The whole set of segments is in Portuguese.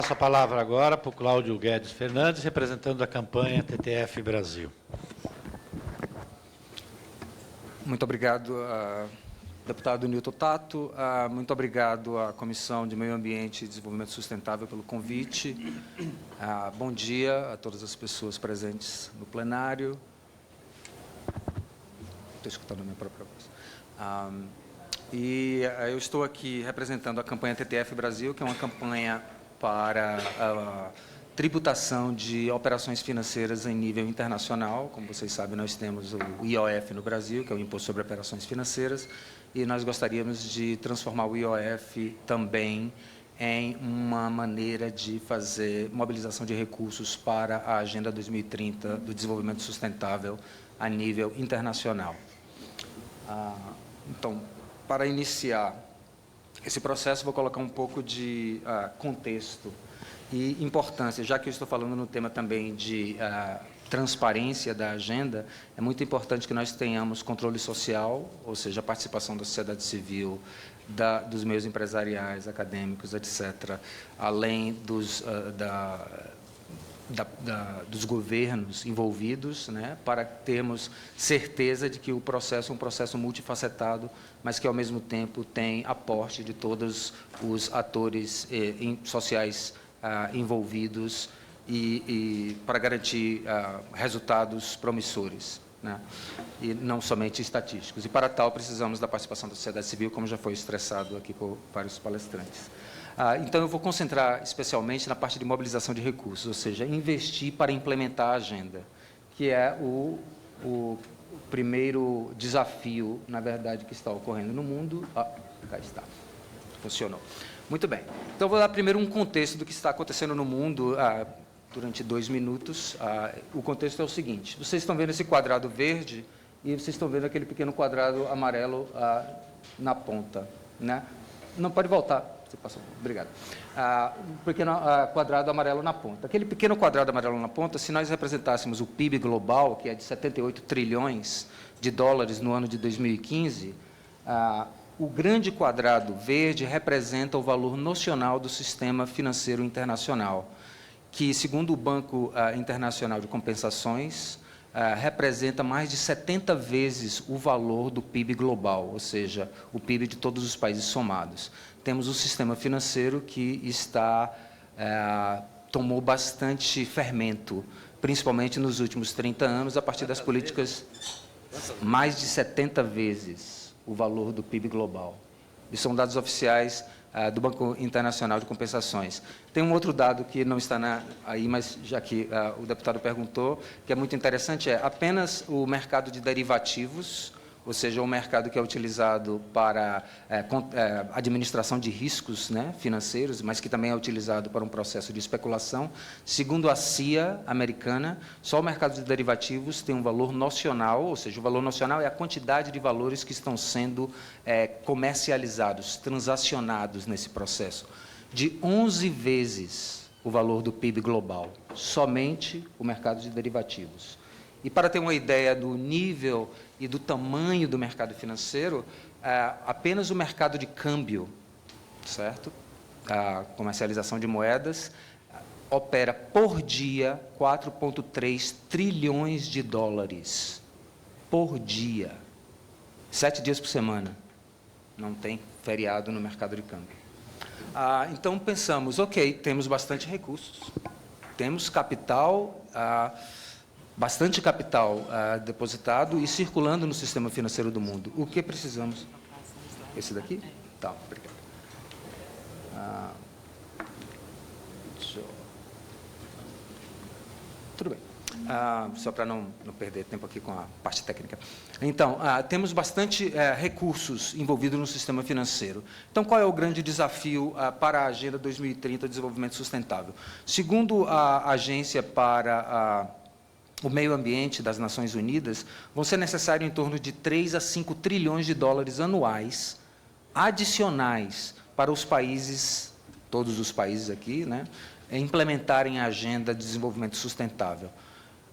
Passo a palavra agora para o Cláudio Guedes Fernandes, representando a campanha TTF Brasil. Muito obrigado, deputado Nilton Tato. Muito obrigado à Comissão de Meio Ambiente e Desenvolvimento Sustentável pelo convite. Bom dia a todas as pessoas presentes no plenário. Estou escutando a minha própria voz. Eu estou aqui representando a campanha TTF Brasil, que é uma campanha para a tributação de operações financeiras em nível internacional. Como vocês sabem, nós temos o IOF no Brasil, que é o Imposto sobre Operações Financeiras, e nós gostaríamos de transformar o IOF também em uma maneira de fazer mobilização de recursos para a Agenda 2030 do Desenvolvimento Sustentável a nível internacional. Então, para iniciar esse processo, vou colocar um pouco de contexto e importância, já que eu estou falando no tema também de transparência da agenda. É muito importante que nós tenhamos controle social, ou seja, a participação da sociedade civil, dos meios empresariais, acadêmicos, etc., além dos governos envolvidos, né, para termos certeza de que o processo é um processo multifacetado, mas que, ao mesmo tempo, tem aporte de todos os atores sociais envolvidos e para garantir resultados promissores, né, e não somente estatísticos. E, para tal, precisamos da participação da sociedade civil, como já foi estressado aqui por vários palestrantes. Então, eu vou concentrar especialmente na parte de mobilização de recursos, ou seja, investir para implementar a agenda, que é o primeiro desafio, na verdade, que está ocorrendo no mundo. Cá está. Funcionou. Muito bem. Então, vou dar primeiro um contexto do que está acontecendo no mundo durante 2 minutos. O contexto é o seguinte: vocês estão vendo esse quadrado verde e vocês estão vendo aquele pequeno quadrado amarelo na ponta, né? Não, pode voltar. Você passou. Obrigado. Um pequeno quadrado amarelo na ponta. Aquele pequeno quadrado amarelo na ponta, se nós representássemos o PIB global, que é de 78 trilhões de dólares no ano de 2015, o grande quadrado verde representa o valor nocional do sistema financeiro internacional, que, segundo o Banco Internacional de Compensações, representa mais de 70 vezes o valor do PIB global, ou seja, o PIB de todos os países somados. Temos um sistema financeiro que tomou bastante fermento, principalmente nos últimos 30 anos, a partir das políticas, mais de 70 vezes o valor do PIB global. E são dados oficiais do Banco Internacional de Compensações. Tem um outro dado que não está aí, mas já que o deputado perguntou, que é muito interessante, apenas o mercado de derivativos, ou seja, o mercado que é utilizado para administração de riscos, né, financeiros, mas que também é utilizado para um processo de especulação. Segundo a CIA americana, só o mercado de derivativos tem um valor nocional, ou seja, o valor nocional é a quantidade de valores que estão sendo comercializados, transacionados nesse processo, de 11 vezes o valor do PIB global, somente o mercado de derivativos. E, para ter uma ideia do nível e do tamanho do mercado financeiro, apenas o mercado de câmbio, certo? A comercialização de moedas, opera por dia 4,3 trilhões de dólares. Por dia. 7 dias por semana. Não tem feriado no mercado de câmbio. Então, pensamos, ok, temos bastante recursos, temos capital, bastante capital depositado e circulando no sistema financeiro do mundo. O que precisamos? Esse daqui? Tá, obrigado. Tudo bem. Só para não perder tempo aqui com a parte técnica. Então, temos bastante recursos envolvidos no sistema financeiro. Então, qual é o grande desafio para a Agenda 2030 de Desenvolvimento Sustentável? Segundo a Agência para o Meio Ambiente das Nações Unidas, vão ser necessários em torno de 3 a 5 trilhões de dólares anuais adicionais para os países, todos os países aqui, né, implementarem a Agenda de Desenvolvimento Sustentável.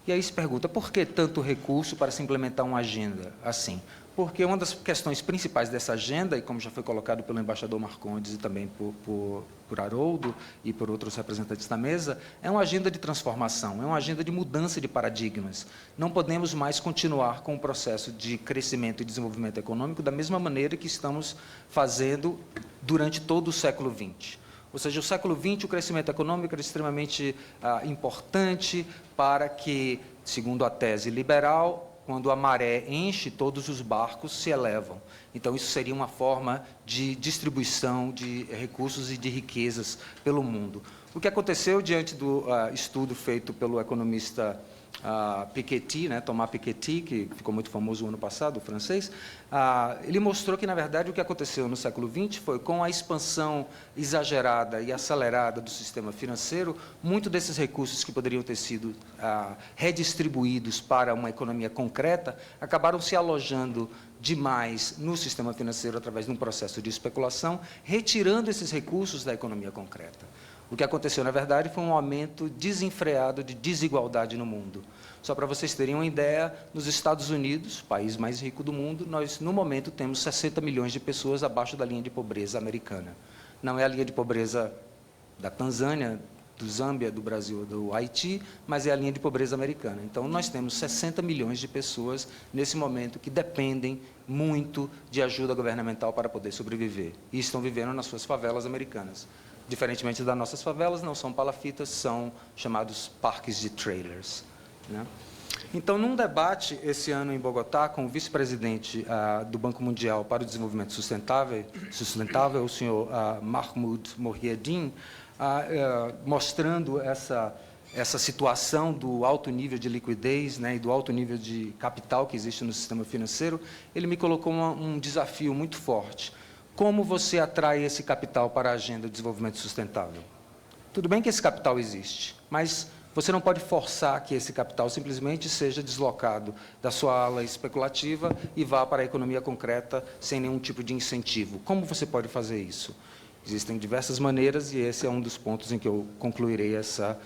E aí se pergunta, por que tanto recurso para se implementar uma agenda assim? porque uma das questões principais dessa agenda, e como já foi colocado pelo embaixador Marcondes e também por Haroldo e por outros representantes da mesa, é uma agenda de transformação, é uma agenda de mudança de paradigmas. Não podemos mais continuar com o processo de crescimento e desenvolvimento econômico da mesma maneira que estamos fazendo durante todo o século XX. Ou seja, o século XX, o crescimento econômico era extremamente importante para que, segundo a tese liberal, quando a maré enche, todos os barcos se elevam. Então, isso seria uma forma de distribuição de recursos e de riquezas pelo mundo. O que aconteceu diante do estudo feito pelo economista Piketty, Thomas Piketty, que ficou muito famoso no ano passado, o francês, ele mostrou que, na verdade, o que aconteceu no século XX foi, com a expansão exagerada e acelerada do sistema financeiro, muito desses recursos que poderiam ter sido redistribuídos para uma economia concreta acabaram se alojando demais no sistema financeiro através de um processo de especulação, retirando esses recursos da economia concreta. O que aconteceu, na verdade, foi um aumento desenfreado de desigualdade no mundo. Só para vocês terem uma ideia, nos Estados Unidos, o país mais rico do mundo, nós, no momento, temos 60 milhões de pessoas abaixo da linha de pobreza americana. Não é a linha de pobreza da Tanzânia, do Zâmbia, do Brasil, do Haiti, mas é a linha de pobreza americana. Então, nós temos 60 milhões de pessoas, nesse momento, que dependem muito de ajuda governamental para poder sobreviver. E estão vivendo nas suas favelas americanas. Diferentemente das nossas favelas, não são palafitas, são chamados parques de trailers. Então, num debate esse ano em Bogotá, com o vice-presidente do Banco Mundial para o Desenvolvimento Sustentável, o senhor Mahmoud Mohieddin, mostrando essa situação do alto nível de liquidez e do alto nível de capital que existe no sistema financeiro, ele me colocou um desafio muito forte. Como você atrai esse capital para a agenda de desenvolvimento sustentável? Tudo bem que esse capital existe, mas você não pode forçar que esse capital simplesmente seja deslocado da sua ala especulativa e vá para a economia concreta sem nenhum tipo de incentivo. Como você pode fazer isso? Existem diversas maneiras e esse é um dos pontos em que eu concluirei essa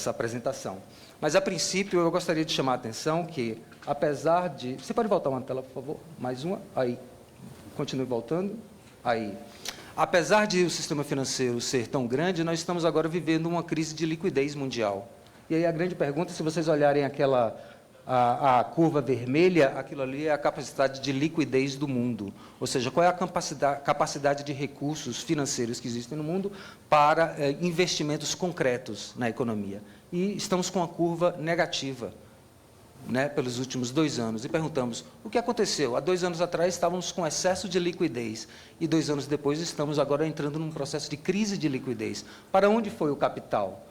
apresentação. Mas, a princípio, eu gostaria de chamar a atenção que, apesar de... Você pode voltar uma tela, por favor? Mais uma? Aí. Continue voltando. Aí. Apesar de o sistema financeiro ser tão grande, nós estamos agora vivendo uma crise de liquidez mundial. E aí a grande pergunta, se vocês olharem a curva vermelha, aquilo ali é a capacidade de liquidez do mundo. Ou seja, qual é a capacidade de recursos financeiros que existem no mundo para investimentos concretos na economia. E estamos com a curva negativa, pelos últimos 2 anos, e perguntamos, o que aconteceu? Há 2 anos atrás estávamos com excesso de liquidez, e 2 anos depois estamos agora entrando num processo de crise de liquidez. Para onde foi o capital?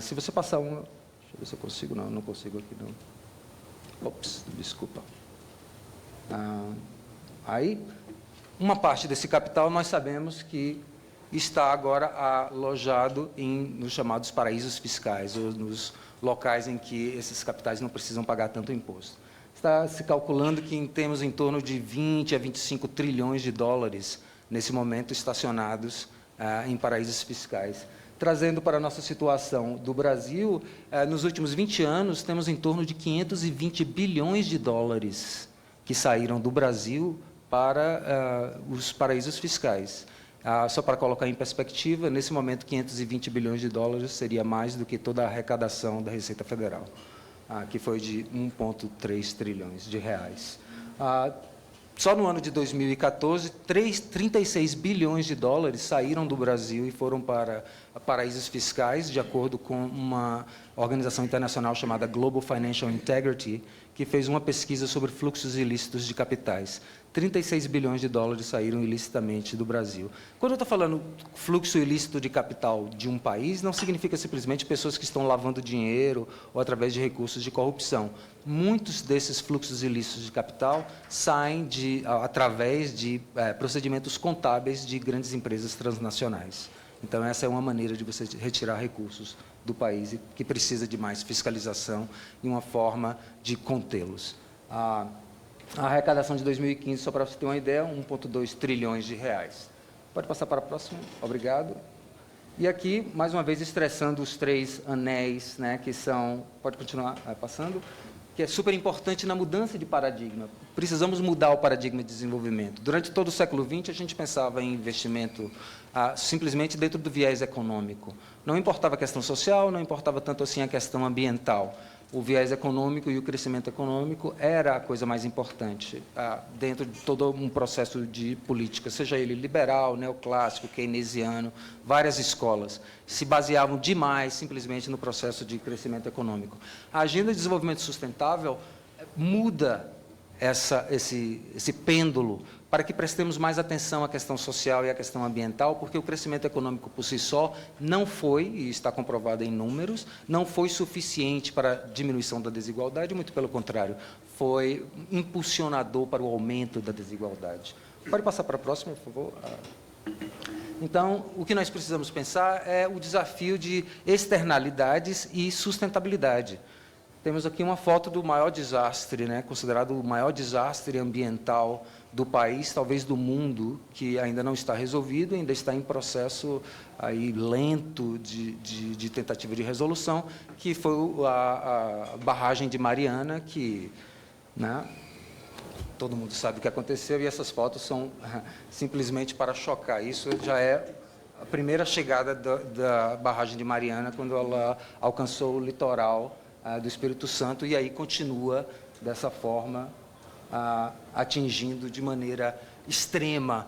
Se você passar uma... Deixa eu ver se eu consigo. Não consigo aqui, não. Ops, desculpa. Aí, uma parte desse capital nós sabemos que está agora alojado nos chamados paraísos fiscais, ou nos locais em que esses capitais não precisam pagar tanto imposto. Está se calculando que temos em torno de 20 a 25 trilhões de dólares, nesse momento, estacionados em paraísos fiscais. Trazendo para a nossa situação do Brasil, nos últimos 20 anos, temos em torno de 520 bilhões de dólares que saíram do Brasil para os paraísos fiscais. Só para colocar em perspectiva, nesse momento, 520 bilhões de dólares seria mais do que toda a arrecadação da Receita Federal, que foi de 1,3 trilhões de reais. Só no ano de 2014, 36 bilhões de dólares saíram do Brasil e foram para paraísos fiscais, de acordo com uma organização internacional chamada Global Financial Integrity, que fez uma pesquisa sobre fluxos ilícitos de capitais. 36 bilhões de dólares saíram ilicitamente do Brasil. Quando eu estou falando fluxo ilícito de capital de um país, não significa simplesmente pessoas que estão lavando dinheiro ou através de recursos de corrupção. Muitos desses fluxos ilícitos de capital saem através de procedimentos contábeis de grandes empresas transnacionais. Então, essa é uma maneira de você retirar recursos do país e que precisa de mais fiscalização e uma forma de contê-los. A arrecadação de 2015, só para você ter uma ideia, 1,2 trilhões de reais. Pode passar para a próxima? Obrigado. E aqui, mais uma vez, estressando os 3 anéis, que são... Pode continuar passando? que é super importante na mudança de paradigma. Precisamos mudar o paradigma de desenvolvimento. Durante todo o século XX, a gente pensava em investimento simplesmente dentro do viés econômico. Não importava a questão social, não importava tanto assim a questão ambiental. O viés econômico e o crescimento econômico era a coisa mais importante dentro de todo um processo de política, seja ele liberal, neoclássico, keynesiano, várias escolas se baseavam demais simplesmente no processo de crescimento econômico. A Agenda de Desenvolvimento Sustentável muda esse pêndulo para que prestemos mais atenção à questão social e à questão ambiental, porque o crescimento econômico por si só não foi, e está comprovado em números, não foi suficiente para a diminuição da desigualdade, muito pelo contrário, foi impulsionador para o aumento da desigualdade. Pode passar para a próxima, por favor? Então, o que nós precisamos pensar é o desafio de externalidades e sustentabilidade. Temos aqui uma foto do maior desastre, considerado o maior desastre ambiental do país, talvez do mundo, que ainda não está resolvido, ainda está em processo aí lento de tentativa de resolução, que foi a barragem de Mariana, que todo mundo sabe o que aconteceu, e essas fotos são simplesmente para chocar. Isso já é a primeira chegada da barragem de Mariana, quando ela alcançou o litoral do Espírito Santo, e aí continua dessa forma, atingindo de maneira extrema,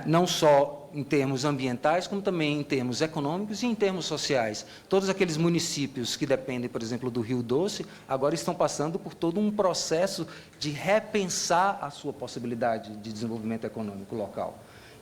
não só em termos ambientais, como também em termos econômicos e em termos sociais. Todos aqueles municípios que dependem, por exemplo, do Rio Doce, agora estão passando por todo um processo de repensar a sua possibilidade de desenvolvimento econômico local.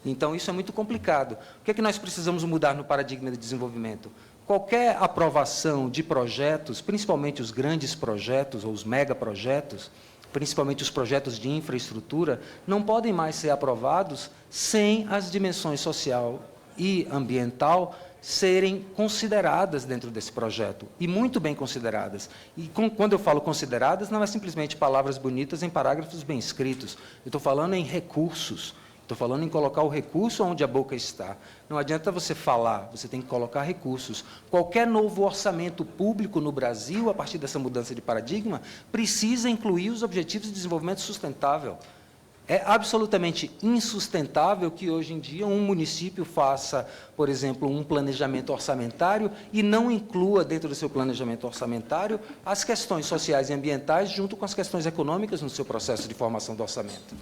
Então, isso é muito complicado. O que é que nós precisamos mudar no paradigma de desenvolvimento? Qualquer aprovação de projetos, principalmente os grandes projetos ou os megaprojetos, principalmente os projetos de infraestrutura, não podem mais ser aprovados sem as dimensões social e ambiental serem consideradas dentro desse projeto, e muito bem consideradas. E quando eu falo consideradas, não é simplesmente palavras bonitas em parágrafos bem escritos, eu estou falando em recursos. Estou falando em colocar o recurso onde a boca está. Não adianta você falar, você tem que colocar recursos. Qualquer novo orçamento público no Brasil, a partir dessa mudança de paradigma, precisa incluir os Objetivos de Desenvolvimento Sustentável. É absolutamente insustentável que, hoje em dia, um município faça, por exemplo, um planejamento orçamentário e não inclua dentro do seu planejamento orçamentário as questões sociais e ambientais junto com as questões econômicas no seu processo de formação do orçamento.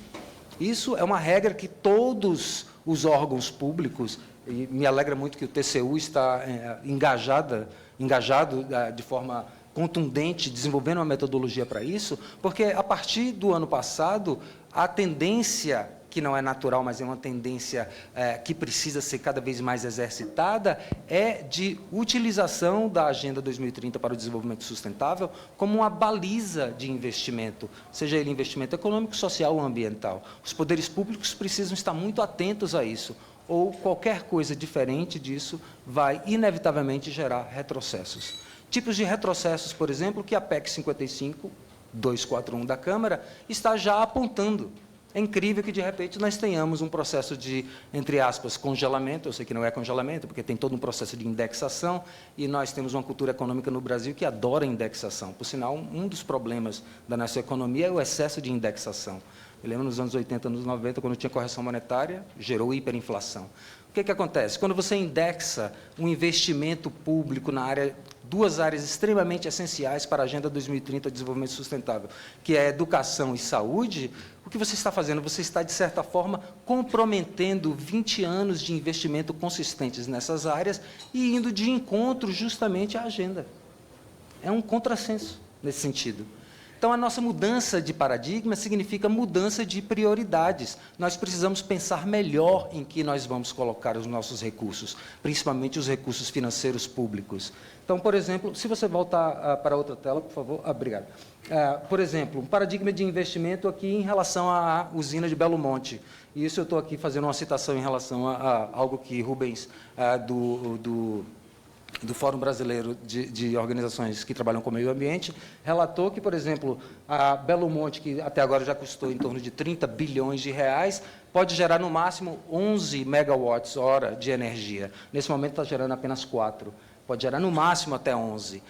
Isso é uma regra que todos os órgãos públicos, e me alegra muito que o TCU está engajado de forma contundente, desenvolvendo uma metodologia para isso, porque, a partir do ano passado, a tendência, que não é natural, mas é uma tendência que precisa ser cada vez mais exercitada, é de utilização da Agenda 2030 para o Desenvolvimento Sustentável como uma baliza de investimento, seja ele investimento econômico, social ou ambiental. Os poderes públicos precisam estar muito atentos a isso, ou qualquer coisa diferente disso vai, inevitavelmente, gerar retrocessos. Tipos de retrocessos, por exemplo, que a PEC 55.241 da Câmara está já apontando. É incrível que, de repente, nós tenhamos um processo de, entre aspas, congelamento. Eu sei que não é congelamento, porque tem todo um processo de indexação, e nós temos uma cultura econômica no Brasil que adora indexação. Por sinal, um dos problemas da nossa economia é o excesso de indexação. Eu lembro nos anos 80, anos 90, quando tinha correção monetária, gerou hiperinflação. O que acontece? Quando você indexa um investimento público na área, duas áreas extremamente essenciais para a Agenda 2030 de Desenvolvimento Sustentável, que é educação e saúde, o que você está fazendo? Você está, de certa forma, comprometendo 20 anos de investimento consistentes nessas áreas e indo de encontro justamente à agenda. É um contrassenso nesse sentido. Então, a nossa mudança de paradigma significa mudança de prioridades. Nós precisamos pensar melhor em que nós vamos colocar os nossos recursos, principalmente os recursos financeiros públicos. Então, por exemplo, se você voltar para outra tela, por favor. Obrigado. Por exemplo, um paradigma de investimento aqui em relação à usina de Belo Monte. E isso eu estou aqui fazendo uma citação em relação a algo que Rubens, do Fórum Brasileiro de Organizações que Trabalham com o Meio Ambiente, relatou que, por exemplo, a Belo Monte, que até agora já custou em torno de 30 bilhões de reais, pode gerar no máximo 11 megawatts-hora de energia. Nesse momento está gerando apenas 4. Pode gerar no máximo até 11.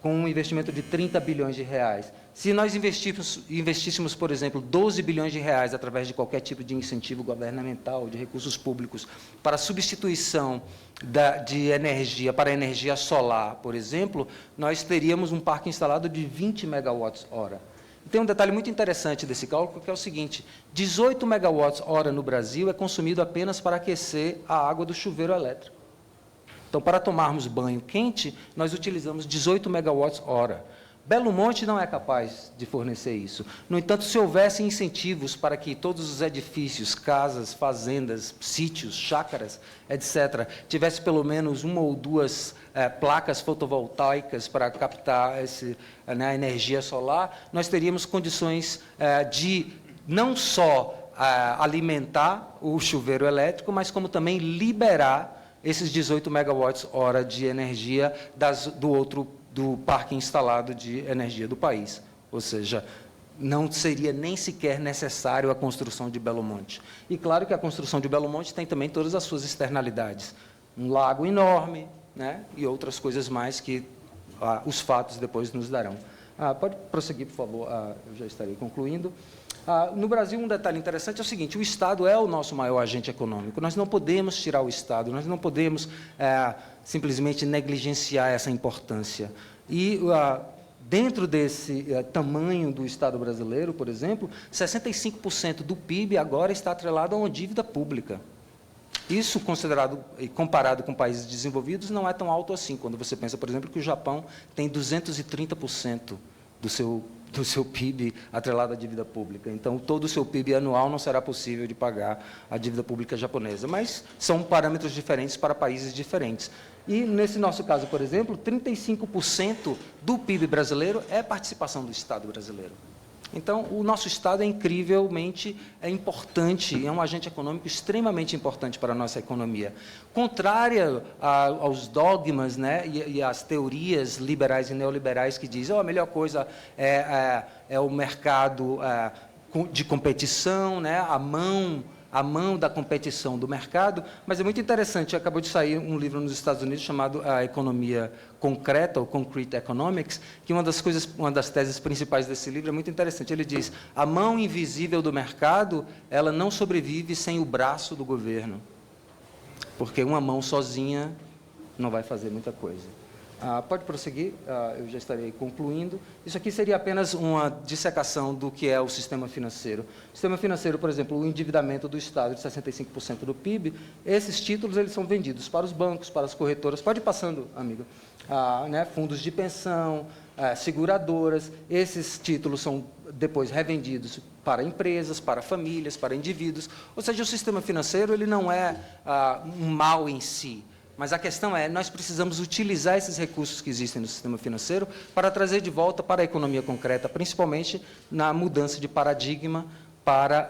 com um investimento de 30 bilhões de reais. Se nós investíssemos, por exemplo, 12 bilhões de reais através de qualquer tipo de incentivo governamental, de recursos públicos, para a substituição de energia para a energia solar, por exemplo, nós teríamos um parque instalado de 20 megawatts-hora. Tem um detalhe muito interessante desse cálculo, que é o seguinte: 18 megawatts-hora no Brasil é consumido apenas para aquecer a água do chuveiro elétrico. Então, para tomarmos banho quente, nós utilizamos 18 megawatts-hora. Belo Monte não é capaz de fornecer isso. No entanto, se houvesse incentivos para que todos os edifícios, casas, fazendas, sítios, chácaras, etc., tivesse pelo menos uma ou duas placas fotovoltaicas para captar a energia solar, nós teríamos condições de não só alimentar o chuveiro elétrico, mas como também liberar esses 18 megawatts-hora de energia do parque instalado de energia do país. Ou seja, não seria nem sequer necessário a construção de Belo Monte. E claro que a construção de Belo Monte tem também todas as suas externalidades. Um lago enorme, né, e outras coisas mais que os fatos depois nos darão. Pode prosseguir, por favor, eu já estarei concluindo. No Brasil, um detalhe interessante é o seguinte: o Estado é o nosso maior agente econômico. Nós não podemos tirar o Estado, nós não podemos simplesmente negligenciar essa importância. E, dentro desse tamanho do Estado brasileiro, por exemplo, 65% do PIB agora está atrelado a uma dívida pública. Isso, considerado e comparado com países desenvolvidos, não é tão alto assim, quando você pensa, por exemplo, que o Japão tem 230% do seu PIB atrelado à dívida pública. Então, todo o seu PIB anual não será possível de pagar a dívida pública japonesa. Mas são parâmetros diferentes para países diferentes. E, nesse nosso caso, por exemplo, 35% do PIB brasileiro é participação do Estado brasileiro. Então, o nosso Estado é incrivelmente importante, é um agente econômico extremamente importante para a nossa economia. Contrária aos dogmas, né, e às teorias liberais e neoliberais que dizem a melhor coisa é o mercado de competição, né, a mão da competição do mercado, mas é muito interessante, acabou de sair um livro nos Estados Unidos chamado A Economia Concreta, ou Concrete Economics, que uma das teses principais desse livro é muito interessante. Ele diz: a mão invisível do mercado, ela não sobrevive sem o braço do governo, porque uma mão sozinha não vai fazer muita coisa. Pode prosseguir, eu já estarei concluindo. Isso aqui seria apenas uma dissecação do que é o sistema financeiro. O sistema financeiro, por exemplo, o endividamento do Estado de 65% do PIB, esses títulos eles são vendidos para os bancos, para as corretoras. Pode ir passando, amigo. Né, fundos de pensão, seguradoras. Esses títulos são depois revendidos para empresas, para famílias, para indivíduos. Ou seja, o sistema financeiro ele não é um mal em si. Mas a questão é, nós precisamos utilizar esses recursos que existem no sistema financeiro para trazer de volta para a economia concreta, principalmente na mudança de paradigma para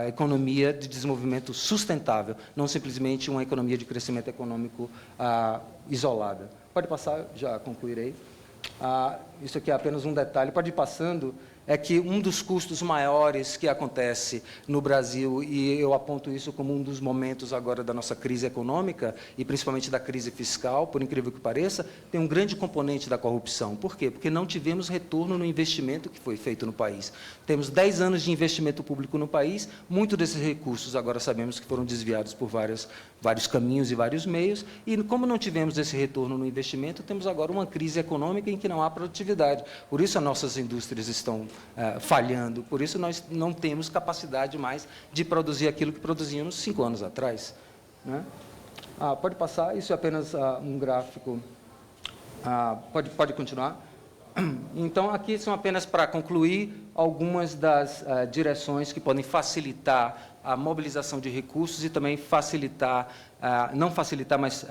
a economia de desenvolvimento sustentável, não simplesmente uma economia de crescimento econômico isolada. Pode passar, já concluirei. Isso aqui é apenas um detalhe, pode ir passando. É que um dos custos maiores que acontece no Brasil, e eu aponto isso como um dos momentos agora da nossa crise econômica, e principalmente da crise fiscal, por incrível que pareça, tem um grande componente da corrupção. Por quê? Porque não tivemos retorno no investimento que foi feito no país. Temos 10 anos de investimento público no país, muitos desses recursos agora sabemos que foram desviados por vários caminhos e vários meios, e como não tivemos esse retorno no investimento, temos agora uma crise econômica em que não há produtividade. Por isso as nossas indústrias estão falhando, por isso nós não temos capacidade mais de produzir aquilo que produzíamos 5 anos atrás. Né? Pode passar, isso é apenas um gráfico. Pode continuar. Então, aqui são apenas para concluir algumas das direções que podem facilitar a mobilização de recursos e também facilitar, não facilitar, mas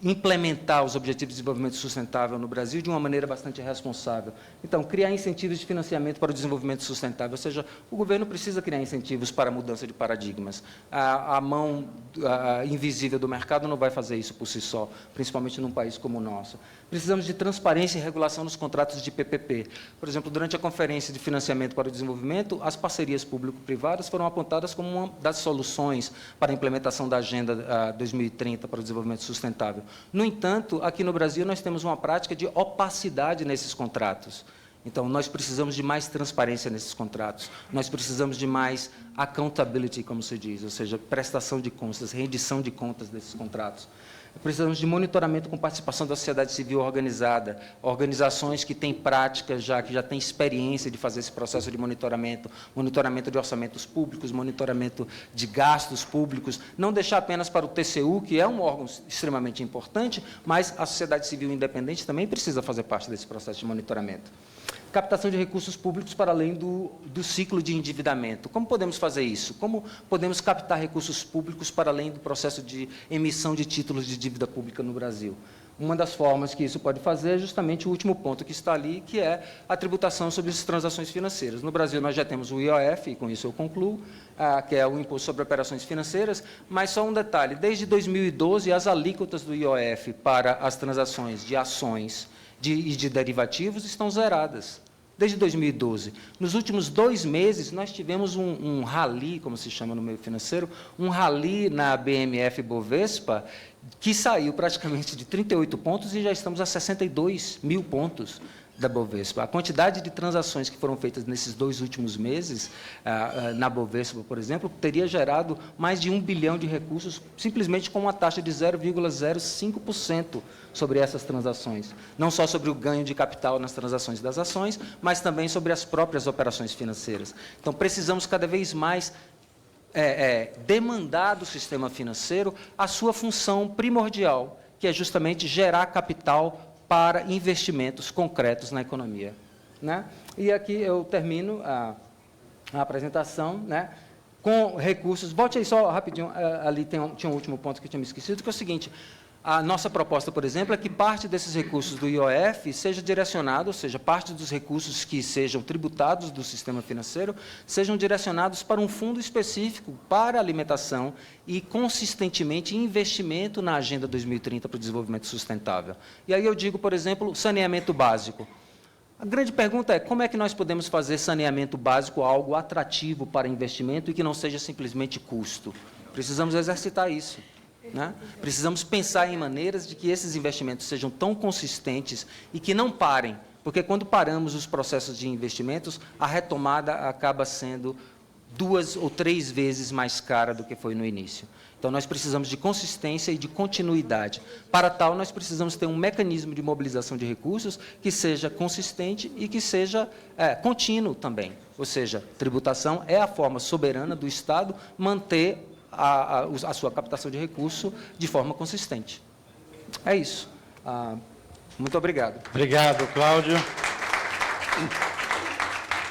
implementar os Objetivos de Desenvolvimento Sustentável no Brasil de uma maneira bastante responsável. Então, criar incentivos de financiamento para o desenvolvimento sustentável, ou seja, o governo precisa criar incentivos para a mudança de paradigmas. A mão invisível do mercado não vai fazer isso por si só, principalmente num país como o nosso. Precisamos de transparência e regulação nos contratos de PPP. Por exemplo, durante a Conferência de Financiamento para o Desenvolvimento, as parcerias público-privadas foram apontadas como uma das soluções para a implementação da Agenda 2030 para o Desenvolvimento Sustentável. No entanto, aqui no Brasil, nós temos uma prática de opacidade nesses contratos. Então, nós precisamos de mais transparência nesses contratos. Nós precisamos de mais accountability, como se diz, ou seja, prestação de contas, rendição de contas desses contratos. Precisamos de monitoramento com participação da sociedade civil organizada, organizações que têm prática que já têm experiência de fazer esse processo de monitoramento, monitoramento de orçamentos públicos, monitoramento de gastos públicos, não deixar apenas para o TCU, que é um órgão extremamente importante, mas a sociedade civil independente também precisa fazer parte desse processo de monitoramento. Captação de recursos públicos para além do ciclo de endividamento. Como podemos fazer isso? Como podemos captar recursos públicos para além do processo de emissão de títulos de dívida pública no Brasil? Uma das formas que isso pode fazer é justamente o último ponto que está ali, que é a tributação sobre as transações financeiras. No Brasil, nós já temos o IOF, e com isso eu concluo, que é o Imposto sobre Operações Financeiras, mas só um detalhe, desde 2012, as alíquotas do IOF para as transações de ações e de derivativos estão zeradas. Desde 2012. Nos últimos 2 meses, nós tivemos um rally, como se chama no meio financeiro, um rally na BMF Bovespa, que saiu praticamente de 38 pontos e já estamos a 62 mil pontos da Bovespa. A quantidade de transações que foram feitas nesses 2 últimos meses, na Bovespa, por exemplo, teria gerado mais de 1 bilhão de recursos, simplesmente com uma taxa de 0,05% sobre essas transações. Não só sobre o ganho de capital nas transações das ações, mas também sobre as próprias operações financeiras. Então, precisamos cada vez mais demandar do sistema financeiro a sua função primordial, que é justamente gerar capital para investimentos concretos na economia. Né? E aqui eu termino a apresentação, né, com recursos. Volte aí só rapidinho, ali tinha um último ponto que eu tinha me esquecido, que é o seguinte: a nossa proposta, por exemplo, é que parte desses recursos do IOF seja direcionado, ou seja, parte dos recursos que sejam tributados do sistema financeiro, sejam direcionados para um fundo específico para alimentação e, consistentemente, investimento na Agenda 2030 para o desenvolvimento sustentável. E aí eu digo, por exemplo, saneamento básico. A grande pergunta é como é que nós podemos fazer saneamento básico algo atrativo para investimento e que não seja simplesmente custo? Precisamos exercitar isso. Né? Precisamos pensar em maneiras de que esses investimentos sejam tão consistentes e que não parem, porque quando paramos os processos de investimentos, a retomada acaba sendo 2 ou 3 vezes mais cara do que foi no início. Então, nós precisamos de consistência e de continuidade. Para tal, nós precisamos ter um mecanismo de mobilização de recursos que seja consistente e que seja contínuo também. Ou seja, tributação é a forma soberana do Estado manter a sua captação de recurso de forma consistente. É isso. Muito obrigado. Obrigado, Cláudio.